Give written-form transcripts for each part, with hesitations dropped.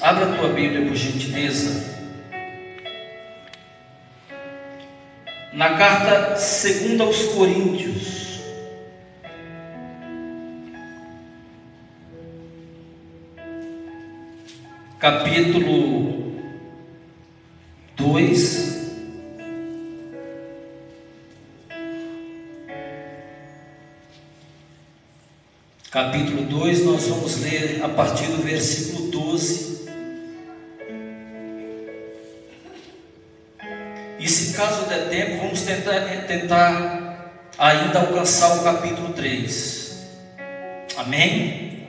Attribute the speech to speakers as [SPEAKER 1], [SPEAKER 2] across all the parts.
[SPEAKER 1] Abra a tua Bíblia, por gentileza, na carta 2 aos Coríntios, capítulo 2, nós vamos ler a partir do versículo 12. E se caso der tempo, vamos tentar ainda alcançar o capítulo 3. Amém?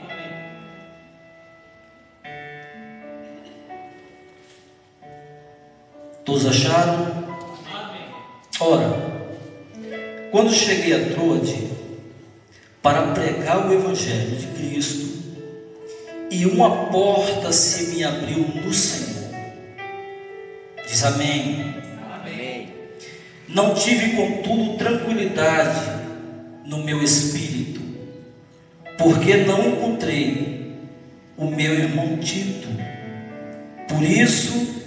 [SPEAKER 1] Todos acharam? Amém. Ora, quando cheguei a Troade para pregar o Evangelho de Cristo, e uma porta se me abriu no Senhor. Diz amém. Amém. Não tive, contudo, tranquilidade no meu espírito, porque não encontrei o meu irmão Tito. Por isso,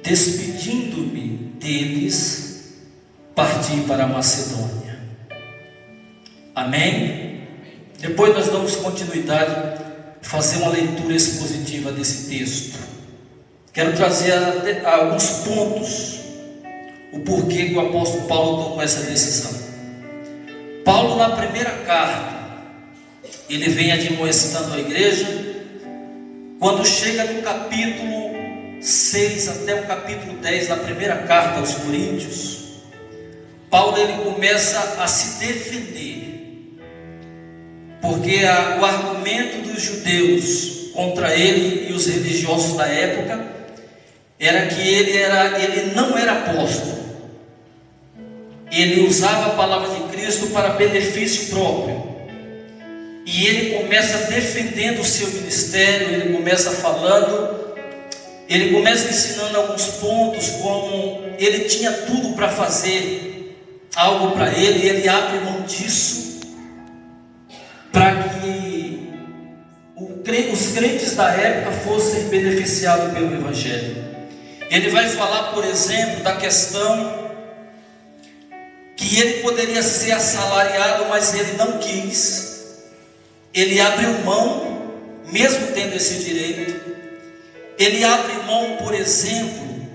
[SPEAKER 1] despedindo-me deles, parti para a Macedônia. Amém? Depois nós damos continuidade, fazer uma leitura expositiva desse texto. Quero trazer alguns pontos, o porquê que o apóstolo Paulo tomou essa decisão. Paulo, na primeira carta, ele vem admoestando a igreja. Quando chega no capítulo 6 até o capítulo 10 da primeira carta aos Coríntios, Paulo ele começa a se defender, porque o argumento dos judeus contra ele e os religiosos da época era que ele não era apóstolo, ele usava a palavra de Cristo para benefício próprio. E ele começa defendendo o seu ministério, ele começa falando, ele começa ensinando alguns pontos, como ele tinha tudo para fazer algo para ele, e ele abre mão disso para que os crentes da época fossem beneficiados pelo Evangelho. Ele vai falar, por exemplo, da questão que ele poderia ser assalariado, mas ele não quis. Ele abriu mão, mesmo tendo esse direito. Ele abre mão, por exemplo,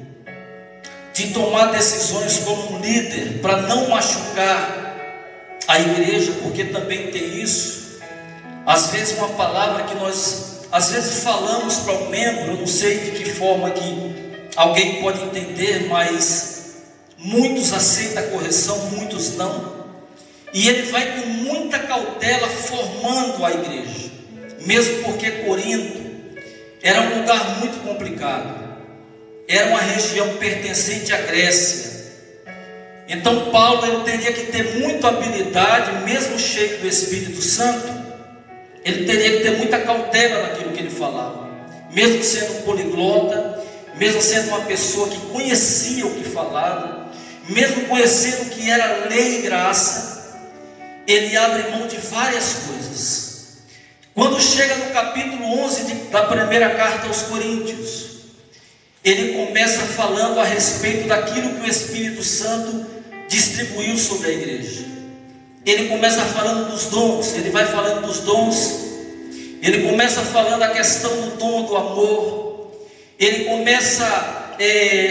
[SPEAKER 1] de tomar decisões como um líder, para não machucar a igreja, porque também tem isso. Às vezes uma palavra que nós, às vezes falamos para um membro, eu não sei de que forma que alguém pode entender, mas muitos aceitam a correção, muitos não. E ele vai com muita cautela formando a igreja, mesmo porque Corinto era um lugar muito complicado, era uma região pertencente à Grécia. Então Paulo ele teria que ter muita habilidade, mesmo cheio do Espírito Santo. Ele teria que ter muita cautela naquilo que ele falava, mesmo sendo poliglota, mesmo sendo uma pessoa que conhecia o que falava, mesmo conhecendo o que era lei e graça. Ele abre mão de várias coisas. Quando chega no capítulo 11 da primeira carta aos Coríntios, ele começa falando a respeito daquilo que o Espírito Santo distribuiu sobre a igreja. Ele começa falando dos dons, ele vai falando dos dons, ele começa falando a questão do dom do amor, ele começa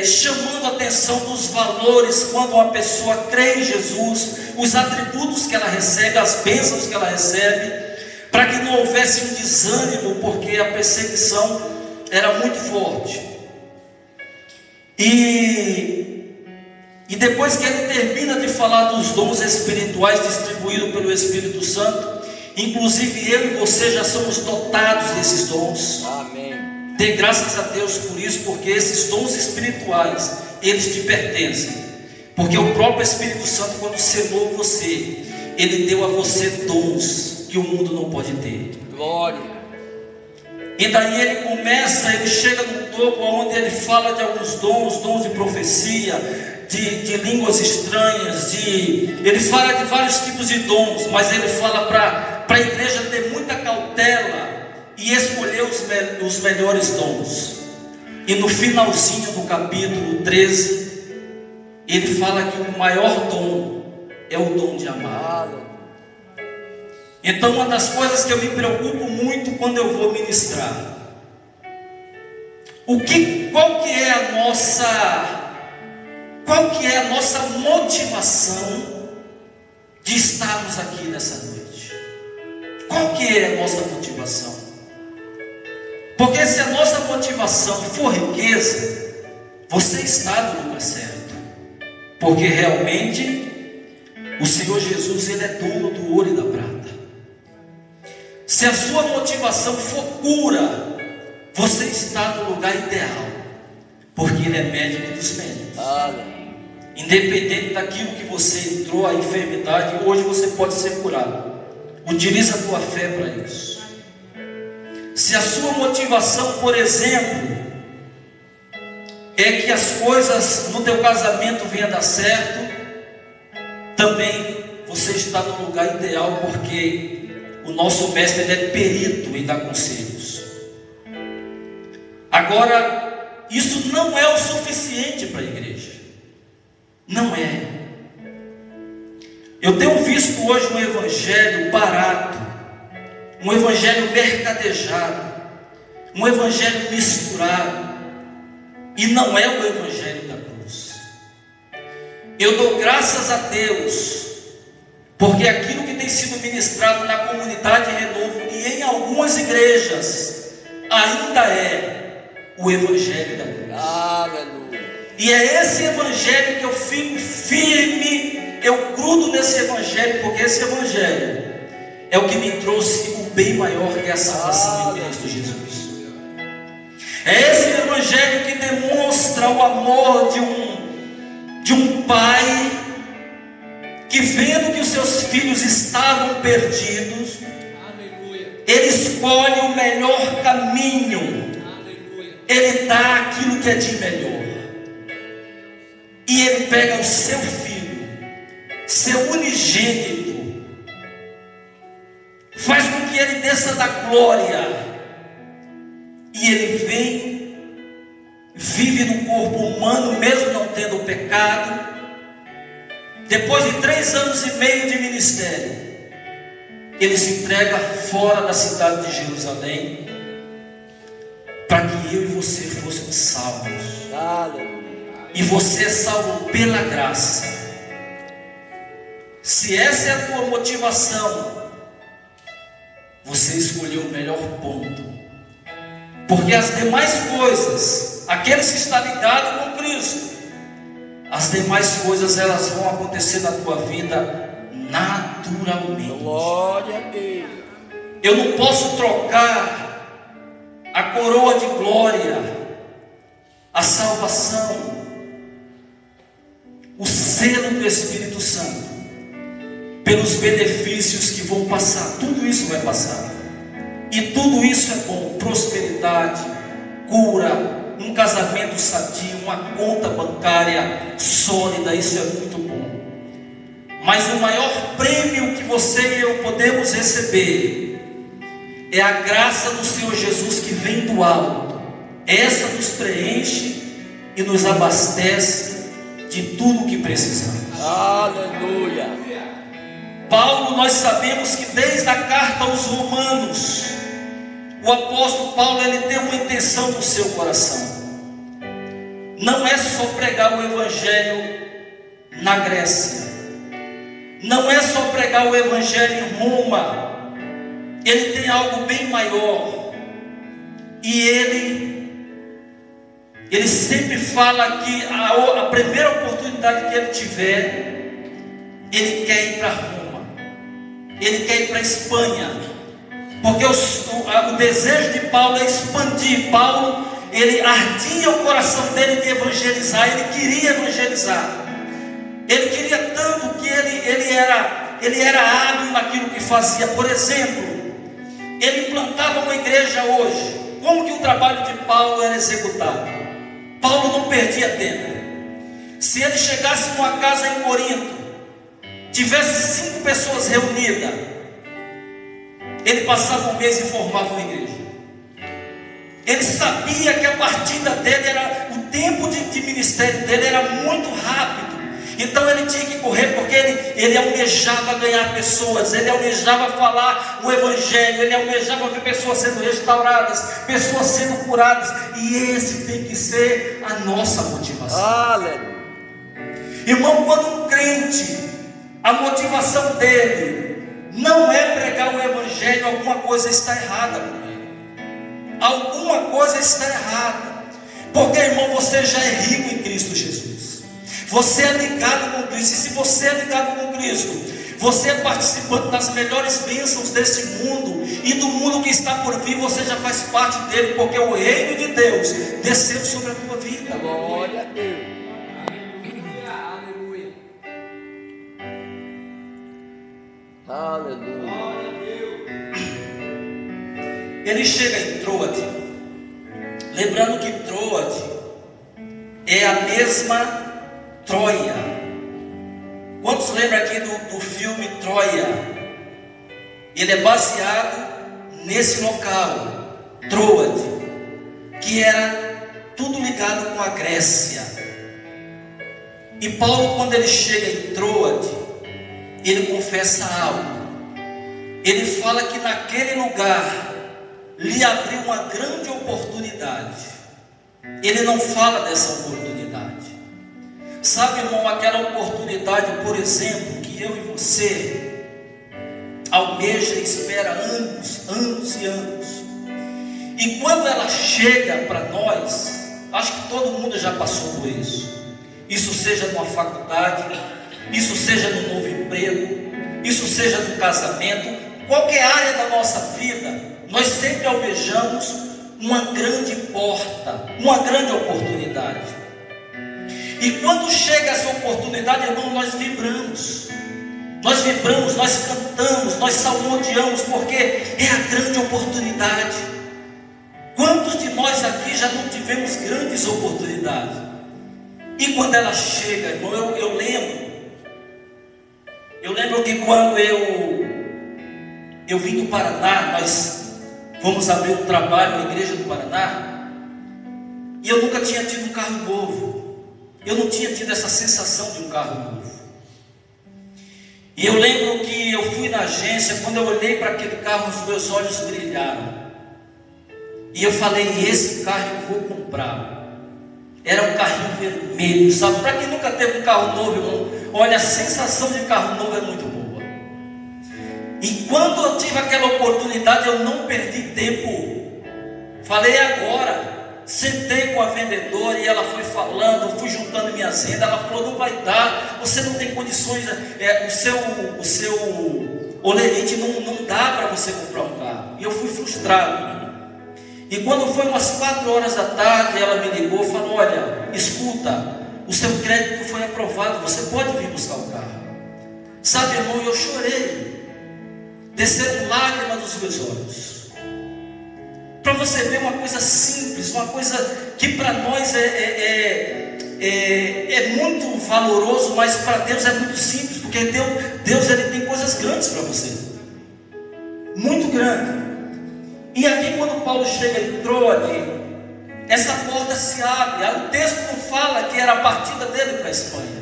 [SPEAKER 1] chamando a atenção dos valores quando uma pessoa crê em Jesus, os atributos que ela recebe, as bênçãos que ela recebe, para que não houvesse um desânimo, porque a perseguição era muito forte. E depois que ele termina de falar dos dons espirituais distribuídos pelo Espírito Santo, inclusive eu e você já somos dotados desses dons. Amém. Dê graças a Deus por isso, porque esses dons espirituais, eles te pertencem. Porque o próprio Espírito Santo, quando selou você, ele deu a você dons que o mundo não pode ter. Glória. E daí ele chega no topo, onde ele fala de alguns dons de profecia, de línguas estranhas, ele fala de vários tipos de dons, mas ele fala para a igreja ter muita cautela e escolheu os melhores dons. E no finalzinho do capítulo 13, ele fala que o maior dom é o dom de amar. Então, uma das coisas que eu me preocupo muito quando eu vou ministrar, qual que é a nossa motivação de estarmos aqui nessa noite? Qual que é a nossa motivação? Porque se a nossa motivação for riqueza, você está no lugar certo. Porque realmente o Senhor Jesus, Ele é dono do ouro e da prata. Se a sua motivação for cura, você está no lugar ideal. Porque Ele é médico dos médicos. Independente daquilo que você entrou, a enfermidade, hoje você pode ser curado. Utiliza a tua fé para isso. Se a sua motivação, por exemplo, é que as coisas no teu casamento venham a dar certo, também você está no lugar ideal, porque o nosso mestre, ele é perito em dar conselhos. Agora, isso não é o suficiente para a igreja. Não é. Eu tenho visto hoje um evangelho barato, um evangelho mercadejado, um evangelho misturado, e não é o evangelho da cruz. Eu dou graças a Deus, porque aquilo que tem sido ministrado na comunidade Renovo e em algumas igrejas ainda é o evangelho da cruz.
[SPEAKER 2] Aleluia.
[SPEAKER 1] E é esse evangelho que eu fico firme, eu grudo nesse evangelho, porque esse evangelho é o que me trouxe o bem maior, que é a salvação em Cristo Jesus. É esse evangelho que demonstra o amor de um pai que, vendo que os seus filhos estavam perdidos, ele escolhe o melhor caminho, ele dá aquilo que é de melhor, e ele pega o seu filho, seu unigênito, faz com que ele desça da glória, e ele vem, vive no corpo humano, mesmo não tendo pecado. Depois de 3 anos e meio de ministério, ele se entrega fora da cidade de Jerusalém, para que eu e você fôssemos salvos. E você é salvo pela graça. Se essa é a tua motivação, você escolheu o melhor ponto. Porque as demais coisas, aqueles que estão ligados com Cristo, as demais coisas, elas vão acontecer na tua vida naturalmente.
[SPEAKER 2] Glória a Deus.
[SPEAKER 1] Eu não posso trocar a coroa de glória, a salvação, o selo do Espírito Santo, pelos benefícios que vão passar. Tudo isso vai passar, e tudo isso é bom. Prosperidade, cura, um casamento sadio, uma conta bancária sólida, isso é muito bom. Mas o maior prêmio que você e eu podemos receber é a graça do Senhor Jesus, que vem do alto. Essa nos preenche e nos abastece de tudo o que precisamos.
[SPEAKER 2] Aleluia.
[SPEAKER 1] Paulo, nós sabemos que desde a carta aos Romanos, o apóstolo Paulo, ele tem uma intenção no seu coração. Não é só pregar o evangelho na Grécia, não é só pregar o evangelho em Roma. Ele tem algo bem maior, e ele sempre fala que a primeira oportunidade que ele tiver, ele quer ir para Roma, ele quer ir para a Espanha, porque o desejo de Paulo é expandir. Paulo, ele ardia o coração dele de evangelizar, ele queria evangelizar, ele queria tanto que ele era hábil naquilo que fazia. Por exemplo, ele plantava uma igreja hoje. Como que o trabalho de Paulo era executado? Paulo não perdia tempo. Se ele chegasse numa casa em Corinto, tivesse 5 pessoas reunidas, ele passava um mês e formava uma igreja. Ele sabia que a partida dele era, o tempo de ministério dele era muito rápido. Então ele tinha que correr, porque ele almejava ganhar pessoas, ele almejava falar o Evangelho, ele almejava ver pessoas sendo restauradas, pessoas sendo curadas. E esse tem que ser a nossa motivação.
[SPEAKER 2] Aleluia.
[SPEAKER 1] Irmão, quando um crente, a motivação dele não é pregar o Evangelho, alguma coisa está errada com ele. Alguma coisa está errada. Porque, irmão, você já é rico em Cristo Jesus. Você é ligado com Cristo. E se você é ligado com Cristo, você é participante das melhores bênçãos deste mundo e do mundo que está por vir. Você já faz parte dele, porque o reino de Deus desceu sobre a tua vida.
[SPEAKER 2] Glória a Deus. Aleluia.
[SPEAKER 1] Ele chega em Troade. Lembrando que Troade é a mesma Troia. Quantos lembram aqui do filme Troia? Ele é baseado nesse local, Troade, que era tudo ligado com a Grécia. E Paulo, quando ele chega em Troade, ele confessa algo. Ele fala que naquele lugar lhe abriu uma grande oportunidade. Ele não fala dessa oportunidade. Sabe, irmão, aquela oportunidade, por exemplo, que eu e você almeja e espera anos, anos e anos. E quando ela chega para nós, acho que todo mundo já passou por isso. Isso seja numa faculdade, isso seja no novo emprego, isso seja no casamento, qualquer área da nossa vida, nós sempre almejamos uma grande porta, uma grande oportunidade. E quando chega essa oportunidade, irmão, nós vibramos, nós cantamos, nós salmodiamos, porque é a grande oportunidade. Quantos de nós aqui já não tivemos grandes oportunidades? E quando ela chega, irmão, eu lembro que quando eu vim do Paraná, nós fomos abrir um trabalho na igreja do Paraná, e eu nunca tinha tido um carro novo. Eu não tinha tido essa sensação de um carro novo. E eu lembro que eu fui na agência, quando eu olhei para aquele carro, os meus olhos brilharam. E eu falei, esse carro eu vou comprar. Era um carrinho vermelho, sabe? Para quem nunca teve um carro novo, irmão, olha, a sensação de carro novo é muito boa. E quando eu tive aquela oportunidade, eu não perdi tempo. Falei agora. Sentei com a vendedora e ela foi falando, fui juntando minhas rendas. Ela falou, não vai dar, você não tem condições, o seu olerite não dá para você comprar um carro. E eu fui frustrado. E quando foi umas 4 horas da tarde, ela me ligou e falou, olha, escuta, o seu crédito foi aprovado, você pode vir buscar o carro. Sabe, irmão, eu chorei, desceram lágrimas dos meus olhos. Para você ver uma coisa simples, uma coisa que para nós é muito valoroso, mas para Deus é muito simples, porque Deus ele tem coisas grandes para você, muito grande. E aqui quando Paulo chega em Troade, essa porta se abre. O texto não fala que era a partida dele para a Espanha.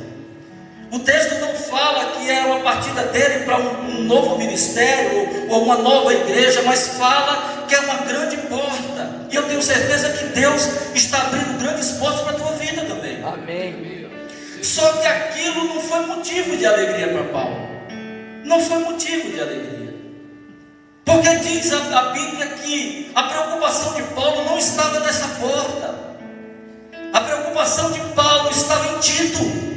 [SPEAKER 1] O texto não fala que era uma partida dele para um novo ministério ou uma nova igreja, mas fala que é uma grande porta. E eu tenho certeza que Deus está abrindo grandes portas para a tua vida também.
[SPEAKER 2] Amém.
[SPEAKER 1] Só que aquilo não foi motivo de alegria para Paulo. Não foi motivo de alegria. Porque diz a Bíblia que a preocupação de Paulo não estava nessa porta. A preocupação de Paulo estava em Tito.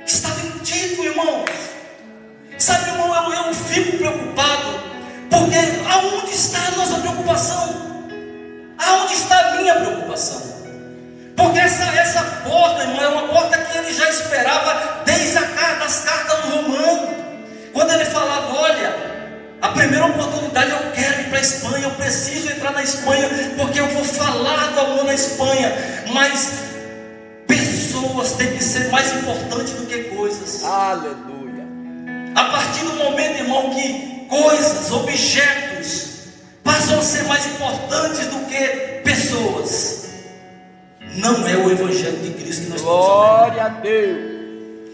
[SPEAKER 1] Estava em Tito, irmãos. Sabe, irmão, eu fico preocupado, porque aonde está a nossa preocupação? Aonde está a minha preocupação? Porque essa porta, irmão, é uma porta que ele já esperava desde das cartas do Romano. Quando ele falava, olha, a primeira oportunidade eu quero ir para a Espanha, eu preciso entrar na Espanha, porque eu vou falar do amor na Espanha. Mas pessoas têm que ser mais importantes do que coisas.
[SPEAKER 2] Aleluia.
[SPEAKER 1] A partir do momento, irmão, que coisas, objetos passam a ser mais importantes do que pessoas. Não é o Evangelho de Cristo que nós estamos
[SPEAKER 2] Glória a Deus.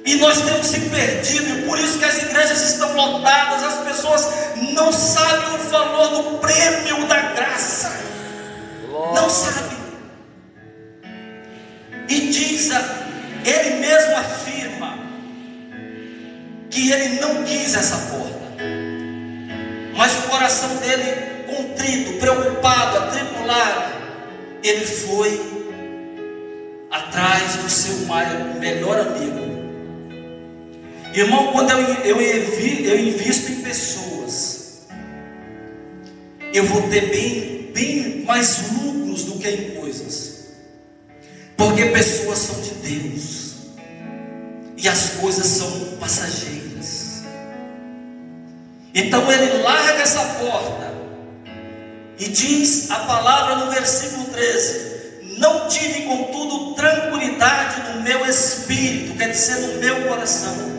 [SPEAKER 1] e nós temos se perdido, e por isso que as igrejas estão lotadas. As pessoas não sabem o valor do prêmio da graça, não sabem. E diz, ele mesmo afirma que ele não quis essa porta, mas o coração dele contrito, preocupado, atribulado, ele foi atrás do seu melhor amigo. Irmão, quando eu invisto em pessoas, eu vou ter bem mais lucros do que em coisas, porque pessoas são de Deus e as coisas são passageiras. Então ele larga essa porta e diz a palavra no versículo 13: não tive contudo tranquilidade no meu espírito, quer dizer no meu coração,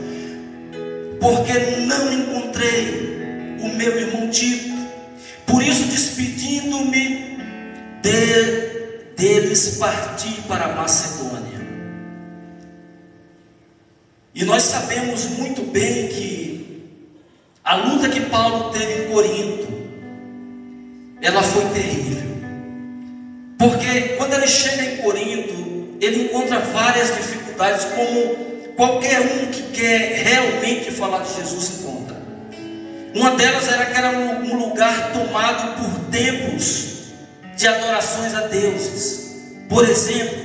[SPEAKER 1] porque não encontrei o meu irmão Tito. Por isso, despedindo-me deles, parti para a Macedônia. E nós sabemos muito bem que a luta que Paulo teve em Corinto, ela foi terrível. Porque quando ele chega em Corinto, ele encontra várias dificuldades, como qualquer um que quer realmente falar de Jesus encontra. Uma delas era que era um lugar tomado por templos de adorações a deuses. Por exemplo,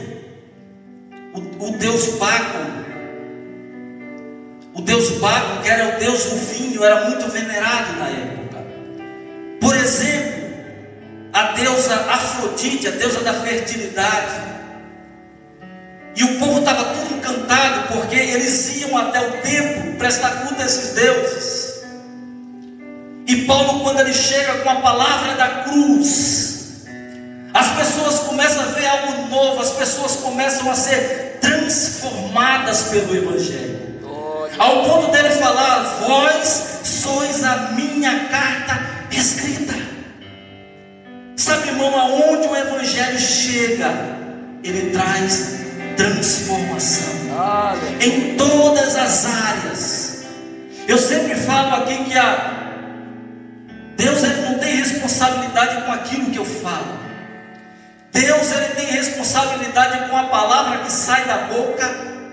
[SPEAKER 1] o deus Baco. O deus Baco, que era o deus do vinho, era muito venerado na época. Por exemplo, a deusa Afrodite, a deusa da fertilidade. E o povo estava tudo encantado, porque eles iam até o templo prestar culto a esses deuses. E Paulo, quando ele chega com a palavra da cruz, as pessoas começam a ver algo novo, as pessoas começam a ser transformadas pelo Evangelho, ao ponto dele falar: vós sois a minha carta escrita. Sabe, irmão, aonde o Evangelho chega, ele traz transformação em todas as áreas. Eu sempre falo aqui que Deus, ele não tem responsabilidade com aquilo que eu falo. Deus, ele tem responsabilidade com a palavra que sai da boca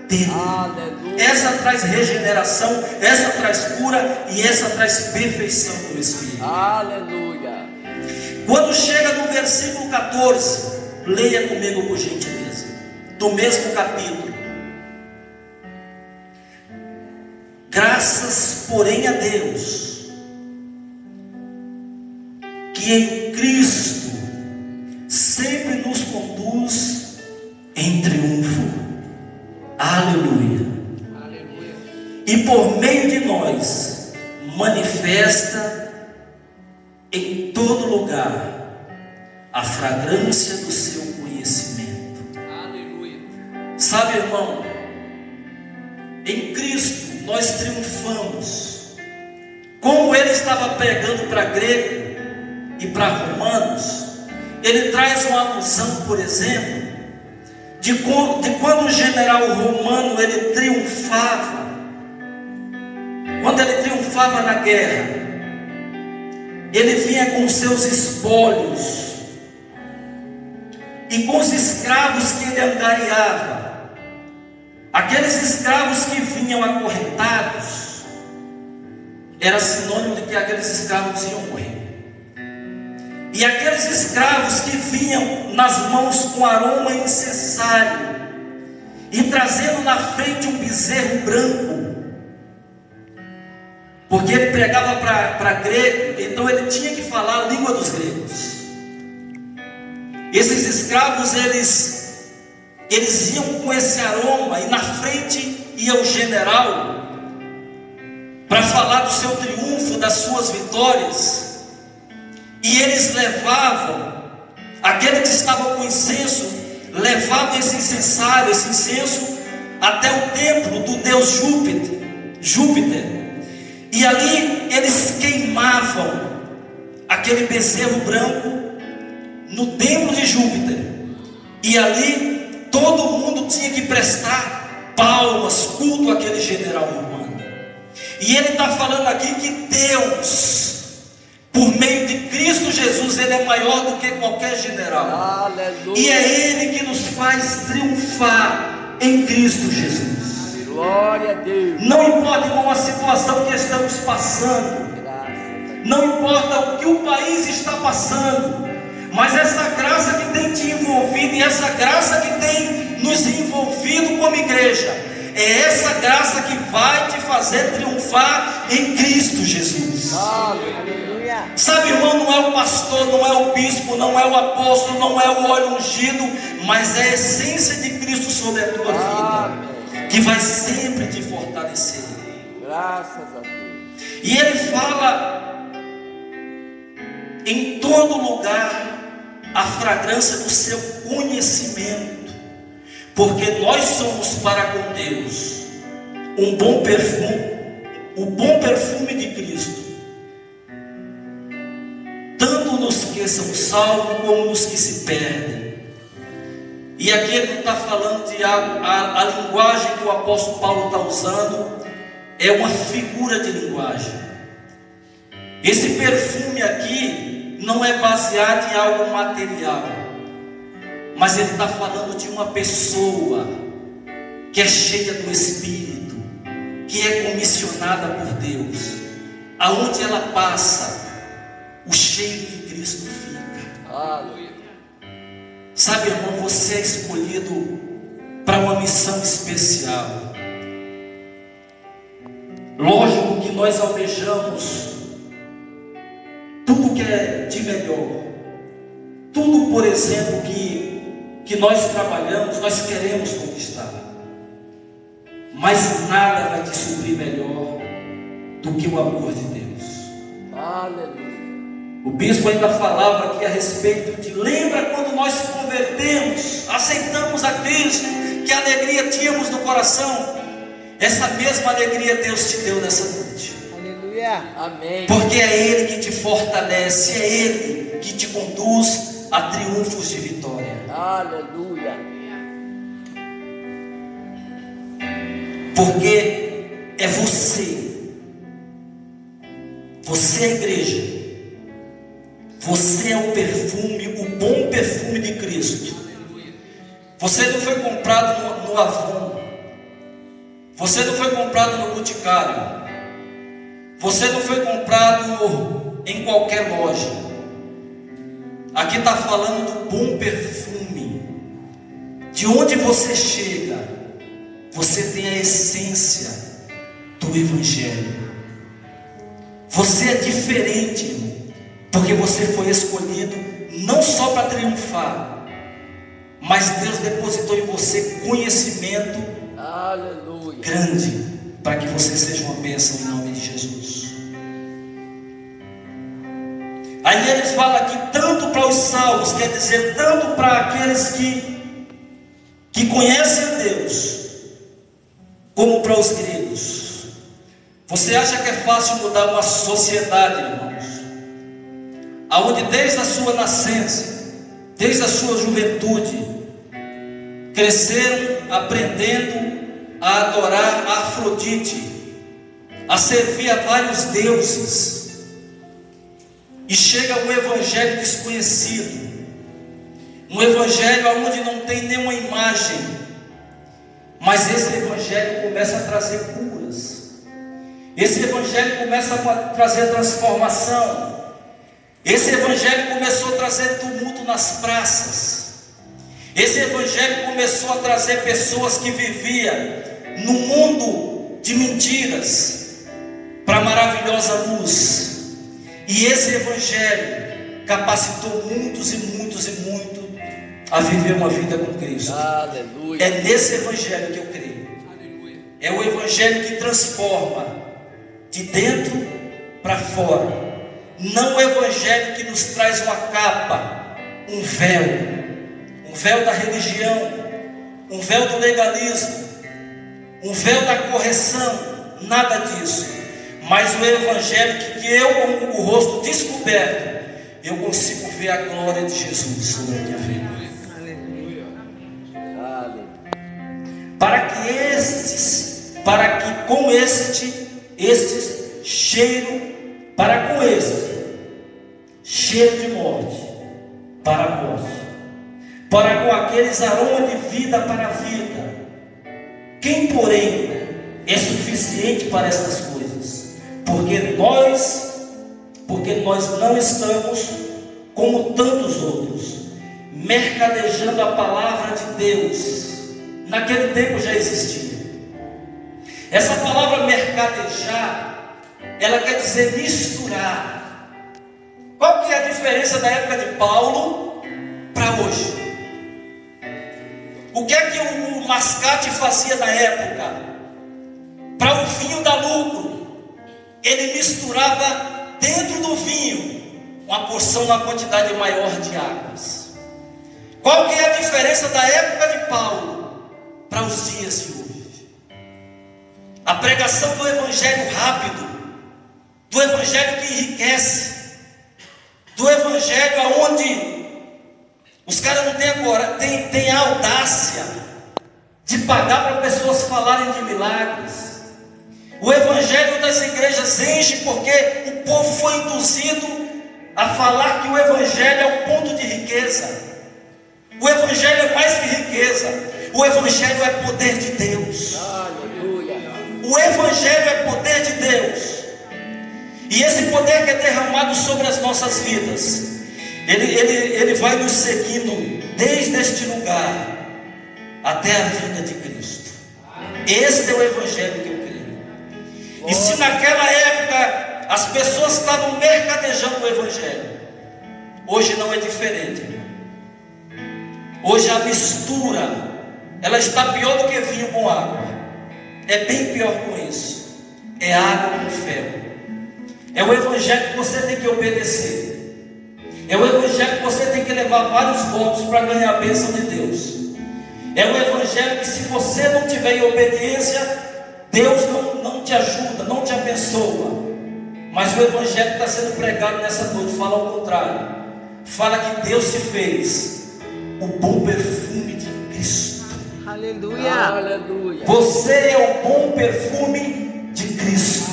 [SPEAKER 1] dele. Aleluia. Essa traz regeneração, essa traz cura e essa traz perfeição do Espírito.
[SPEAKER 2] Aleluia.
[SPEAKER 1] Quando chega no versículo 14, leia comigo por gentileza, do mesmo capítulo. Graças, porém, a Deus, que em Cristo sempre nos conduz em triunfo. Aleluia. Aleluia. E por meio de nós manifesta em todo lugar a fragrância do seu conhecimento. Aleluia. Sabe, irmão, em Cristo nós triunfamos. Como ele estava pregando para grego e para romanos, ele traz uma alusão, por exemplo, de quando o general romano ele triunfava. Quando ele triunfava na guerra, ele vinha com seus espólios e com os escravos que ele angariava. Aqueles escravos que vinham acorrentados era sinônimo de que aqueles escravos iam morrer. E aqueles escravos que vinham nas mãos com aroma incensário e trazendo na frente um bezerro branco, porque ele pregava para grego, então ele tinha que falar a língua dos gregos. Esses escravos, eles iam com esse aroma, e na frente ia o general para falar do seu triunfo, das suas vitórias. E eles levavam, aquele que estava com incenso, levavam esse incensário, esse incenso, até o templo do deus Júpiter. E ali eles queimavam aquele bezerro branco no templo de Júpiter, e ali todo mundo tinha que prestar palmas, culto àquele general romano. E ele está falando aqui que Deus, por meio de Cristo Jesus, Ele é maior do que qualquer general.
[SPEAKER 2] Aleluia.
[SPEAKER 1] E é Ele que nos faz triunfar em Cristo Jesus.
[SPEAKER 2] Glória a Deus.
[SPEAKER 1] Não importa, irmão, a situação que estamos passando, não importa o que o país está passando, mas essa graça que tem te envolvido e essa graça que tem nos envolvido como igreja, é essa graça que vai te fazer triunfar em Cristo Jesus.
[SPEAKER 2] Aleluia.
[SPEAKER 1] Sabe, irmão, não é o pastor, não é o bispo, não é o apóstolo, não é o óleo ungido, mas é a essência de Cristo sobre a tua vida, que vai sempre te fortalecer.
[SPEAKER 2] Graças a Deus.
[SPEAKER 1] E ele fala: em todo lugar a fragrância do seu conhecimento, porque nós somos para com Deus um bom perfume, o bom perfume de Cristo, tanto nos que são salvos como nos que se perdem. E aqui ele não está falando de algo, a linguagem que o apóstolo Paulo está usando é uma figura de linguagem. Esse perfume aqui não é baseado em algo material, mas ele está falando de uma pessoa que é cheia do Espírito, que é comissionada por Deus. Aonde ela passa, o cheiro de Cristo fica.
[SPEAKER 2] Aleluia.
[SPEAKER 1] Sabe, irmão, você é escolhido para uma missão especial. Lógico que nós almejamos tudo que é de melhor, tudo, por exemplo, que nós trabalhamos, nós queremos conquistar, mas nada vai te suprir melhor do que o amor de Deus.
[SPEAKER 2] Aleluia.
[SPEAKER 1] O bispo ainda falava aqui a respeito de: lembra quando nós se convertemos, aceitamos a Cristo, que alegria tínhamos no coração? Essa mesma alegria Deus te deu nessa noite.
[SPEAKER 2] Aleluia. Amém.
[SPEAKER 1] Porque é Ele que te fortalece, é Ele que te conduz a triunfos de vitória.
[SPEAKER 2] Aleluia.
[SPEAKER 1] Porque é você é a igreja, você é o perfume, o bom perfume de Cristo. Você não foi comprado no Avon, você não foi comprado no Boticário, você não foi comprado em qualquer loja. Aqui está falando do bom perfume. De onde você chega, você tem a essência do Evangelho. Você é diferente, porque você foi escolhido não só para triunfar, mas Deus depositou em você conhecimento
[SPEAKER 2] Aleluia.
[SPEAKER 1] grande, para que você seja uma bênção em nome de Jesus. Aí ele fala que tanto para os salvos, quer dizer, tanto para aqueles que conhecem a Deus, como para os gregos. Você acha que é fácil mudar uma sociedade, irmãos, aonde desde a sua nascença, desde a sua juventude, cresceram aprendendo a adorar a Afrodite, a servir a vários deuses, e chega um evangelho desconhecido, um evangelho onde não tem nenhuma imagem, mas esse evangelho começa a trazer curas, esse evangelho começa a trazer transformação, esse evangelho começou a trazer tumulto nas praças, esse evangelho começou a trazer pessoas que viviam no mundo de mentiras para a maravilhosa luz. E esse evangelho capacitou muitos e muitos e muitos a viver uma vida com Cristo.
[SPEAKER 2] Aleluia.
[SPEAKER 1] É nesse evangelho que eu creio. É o evangelho que transforma de dentro para fora. Não o evangelho que nos traz uma capa, um véu da religião, um véu do legalismo, um véu da correção, nada disso. Mas o evangelho que eu, com o rosto descoberto, eu consigo ver a glória de Jesus sobre a minha vida. Para que com estes cheiro de morte para a morte, para com aqueles aroma de vida para a vida. Quem, porém, é suficiente para estas coisas? Porque nós não estamos como tantos outros, mercadejando a palavra de Deus. Naquele tempo já existia. Essa palavra mercadejar, ela quer dizer misturar. Qual que é a diferença da época de Paulo para hoje? O que é que o mascate fazia na época? Para o vinho dar lucro, ele misturava dentro do vinho uma porção, uma quantidade maior de águas. Qual que é a diferença da época de Paulo para os dias de hoje? A pregação do evangelho rápido, do evangelho que enriquece, do evangelho aonde os caras não têm agora, tem a audácia de pagar para pessoas falarem de milagres. O evangelho das igrejas enche porque o povo foi induzido a falar que o evangelho é um ponto de riqueza. O evangelho é mais que riqueza. O evangelho é poder de Deus.
[SPEAKER 2] Aleluia.
[SPEAKER 1] O evangelho é poder de Deus. E esse poder que é derramado sobre as nossas vidas, ele vai nos seguindo desde este lugar até a vinda de Cristo. Este é o evangelho que eu creio. E se naquela época as pessoas estavam mercadejando o evangelho, hoje não é diferente. Hoje a mistura, ela está pior do que vinho com água. É bem pior com isso. É água com ferro. É o evangelho que você tem que obedecer. É o evangelho que você tem que levar vários votos para ganhar a bênção de Deus. É o evangelho que, se você não tiver em obediência, Deus não te ajuda, não te abençoa. Mas o evangelho que está sendo pregado nessa noite fala ao contrário. Fala que Deus se fez o bom perfume de Cristo.
[SPEAKER 3] Aleluia.
[SPEAKER 2] Aleluia.
[SPEAKER 1] Você é o bom perfume de Cristo.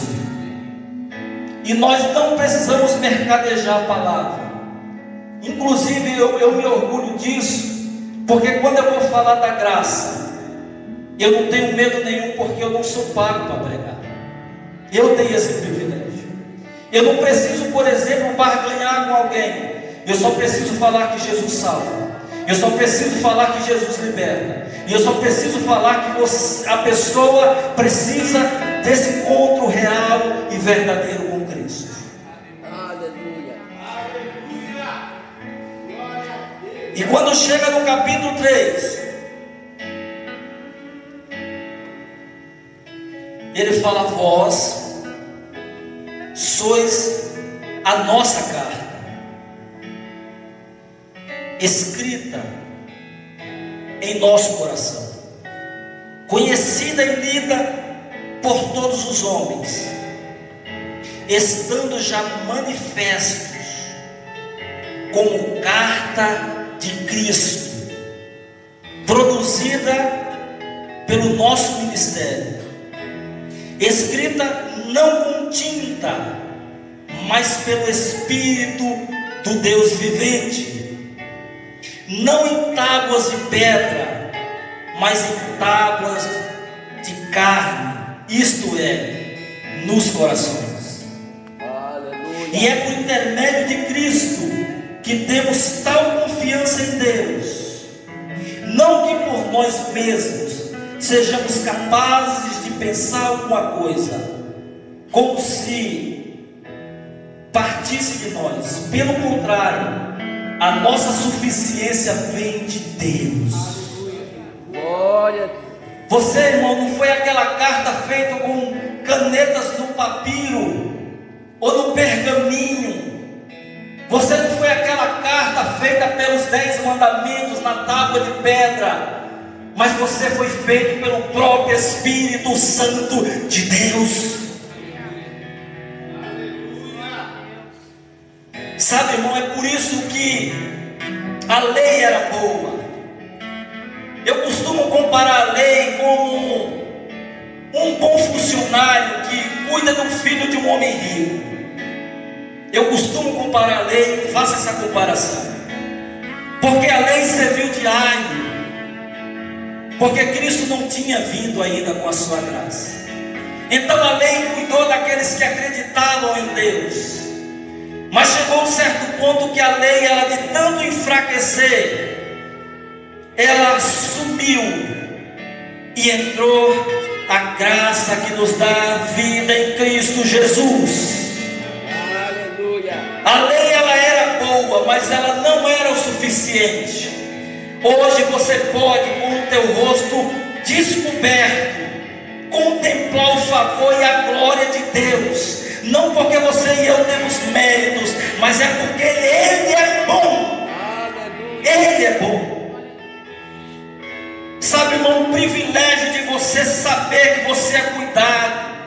[SPEAKER 1] E nós não precisamos mercadejar a palavra. Inclusive eu me orgulho disso, porque quando eu vou falar da graça, eu não tenho medo nenhum, porque eu não sou pago para pregar. Eu tenho esse privilégio. Eu não preciso, por exemplo, barganhar com alguém. Eu só preciso falar que Jesus salva. Eu só preciso falar que Jesus liberta. E eu só preciso falar que a pessoa precisa desse encontro real e verdadeiro com Cristo.
[SPEAKER 2] Aleluia.
[SPEAKER 1] E quando chega no capítulo 3, ele fala: vós sois a nossa carta, escrita em nosso coração, conhecida e lida por todos os homens, estando já manifestos como carta de Cristo, produzida pelo nosso ministério, escrita não com tinta, mas pelo Espírito do Deus vivente, não em tábuas de pedra, mas em tábuas de carne, isto é, nos corações.
[SPEAKER 2] Aleluia.
[SPEAKER 1] E é por intermédio de Cristo que temos tal confiança em Deus, não que por nós mesmos sejamos capazes de pensar alguma coisa como se partisse de nós. Pelo contrário, a nossa suficiência vem de Deus.
[SPEAKER 2] Glória a Deus.
[SPEAKER 1] Você, irmão, não foi aquela carta feita com canetas no papiro ou no pergaminho. Você não foi aquela carta feita pelos 10 mandamentos na tábua de pedra. Mas você foi feito pelo próprio Espírito Santo de Deus. Sabe, irmão, é por que a lei era boa. Eu costumo comparar a lei como um bom funcionário que cuida do filho de um homem rico. Eu costumo comparar a lei, faço essa comparação, porque a lei serviu de aio, porque Cristo não tinha vindo ainda com a sua graça. Então a lei cuidou daqueles que acreditavam em Deus. Mas chegou um certo ponto que a lei, ela de tanto enfraquecer, ela sumiu e entrou a graça que nos dá vida em Cristo Jesus.
[SPEAKER 2] Aleluia.
[SPEAKER 1] A lei, ela era boa, mas ela não era o suficiente. Hoje você pode, com o teu rosto descoberto, contemplar o favor e a glória de Deus. Não porque você e eu temos méritos, mas é porque Ele é bom. Ele é bom. Sabe, irmão, o privilégio de você saber que você é cuidado,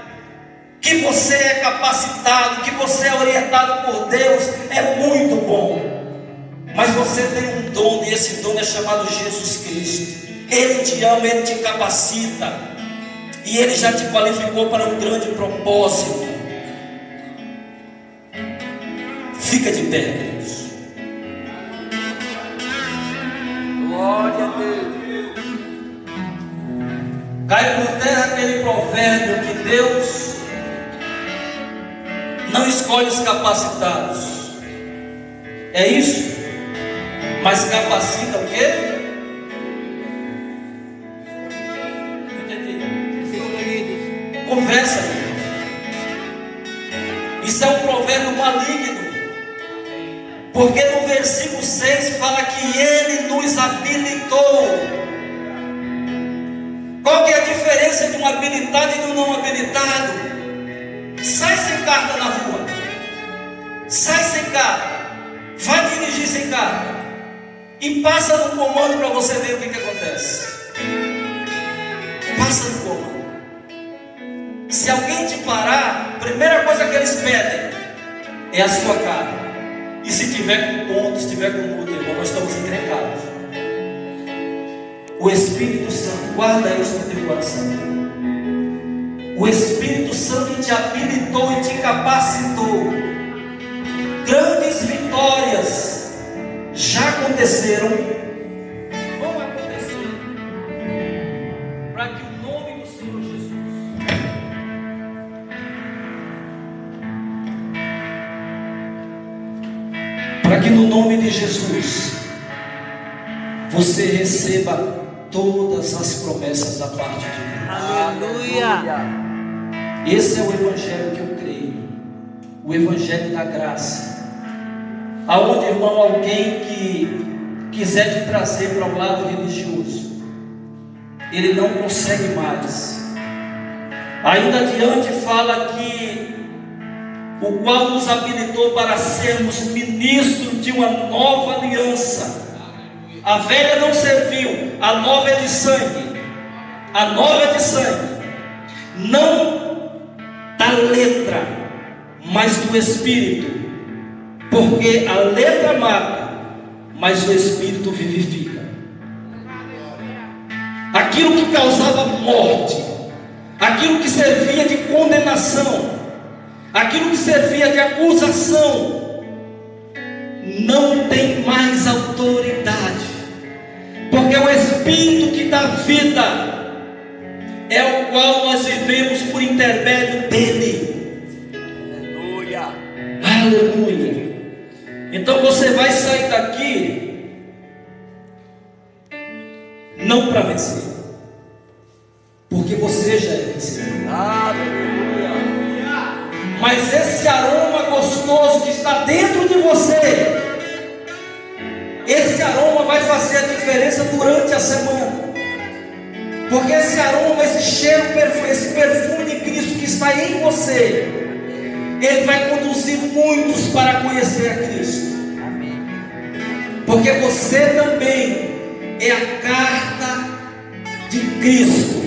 [SPEAKER 1] que você é capacitado, que você é orientado por Deus, é muito bom. Mas você tem um dom, e esse dom é chamado Jesus Cristo. Ele te ama, Ele te capacita, e Ele já te qualificou para um grande propósito. Fica de pé, queridos.
[SPEAKER 2] Glória a Deus.
[SPEAKER 1] Cai por terra aquele provérbio que Deus não escolhe os capacitados. É isso? Mas capacita o quê? Conversa. Isso é um provérbio maligno. Porque no versículo 6 fala que Ele nos habilitou. Qual que é a diferença de um habilitado e de um não habilitado? Sai sem carta na rua. Sai sem carta. Vai dirigir sem carta. E passa no comando para você ver o que acontece. Passa no comando. Se alguém te parar, a primeira coisa que eles pedem é a sua cara. E se tiver com ponto, se tiver com multa, irmão, nós estamos encrencados. O Espírito Santo, guarda isso no teu coração. O Espírito Santo te habilitou e te capacitou. Grandes vitórias já aconteceram, vão acontecer, para que o nome do Senhor Jesus para que no nome de Jesus você receba todas as promessas da parte de Deus.
[SPEAKER 2] Aleluia.
[SPEAKER 1] Esse é o Evangelho que eu creio, o Evangelho da graça, aonde, irmão, alguém que quiser te trazer para o lado religioso, ele não consegue mais. Ainda adiante fala que o qual nos habilitou para sermos ministros de uma nova aliança. A velha não serviu, a nova é de sangue. A nova é de sangue, não da letra, mas do Espírito. Porque a letra mata, mas o Espírito vivifica. Aquilo que causava morte, aquilo que servia de condenação, aquilo que servia de acusação, não tem mais autoridade, porque o Espírito que dá vida é o qual nós vivemos por intermédio dele.
[SPEAKER 2] Aleluia.
[SPEAKER 1] Aleluia. Então você vai sair daqui não para vencer, porque você já é vencedor.
[SPEAKER 2] Aleluia.
[SPEAKER 1] Mas esse aroma gostoso que está dentro de você, esse aroma vai fazer a diferença durante a semana. Porque esse aroma, esse cheiro, esse perfume de Cristo que está em você, ele vai conduzir muitos para conhecer a Cristo. Porque você também é a carta de Cristo,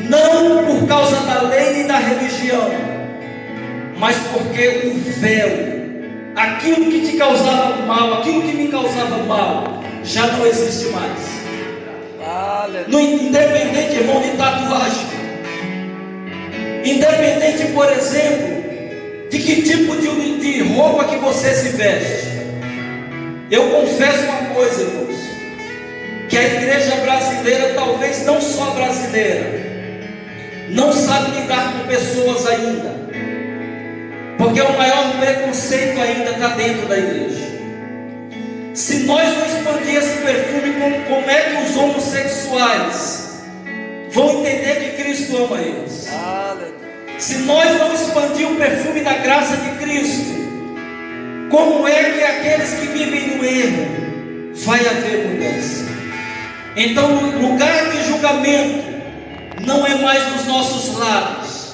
[SPEAKER 1] não por causa da lei e da religião, mas porque o véu, aquilo que te causava mal, aquilo que me causava mal, já não existe mais. Independente, irmão, de tatuagem, independente, por exemplo, de que tipo de roupa que você se veste, eu confesso uma coisa, irmãos, que a igreja brasileira, talvez não só brasileira, não sabe lidar com pessoas ainda, porque o maior preconceito ainda está dentro da igreja. Se nós não expandir esse perfume, como é que os homossexuais vão entender que Cristo ama eles? Se nós não expandir o perfume da graça de Cristo, como é que aqueles que vivem no erro vai haver mudança? Então, o lugar de julgamento não é mais nos nossos lábios,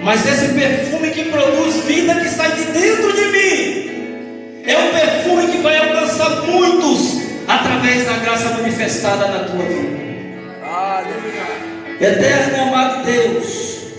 [SPEAKER 1] mas esse perfume que produz vida, que sai de dentro de mim, é um perfume que vai alcançar muitos através da graça manifestada na tua vida. Eterno e amado Deus,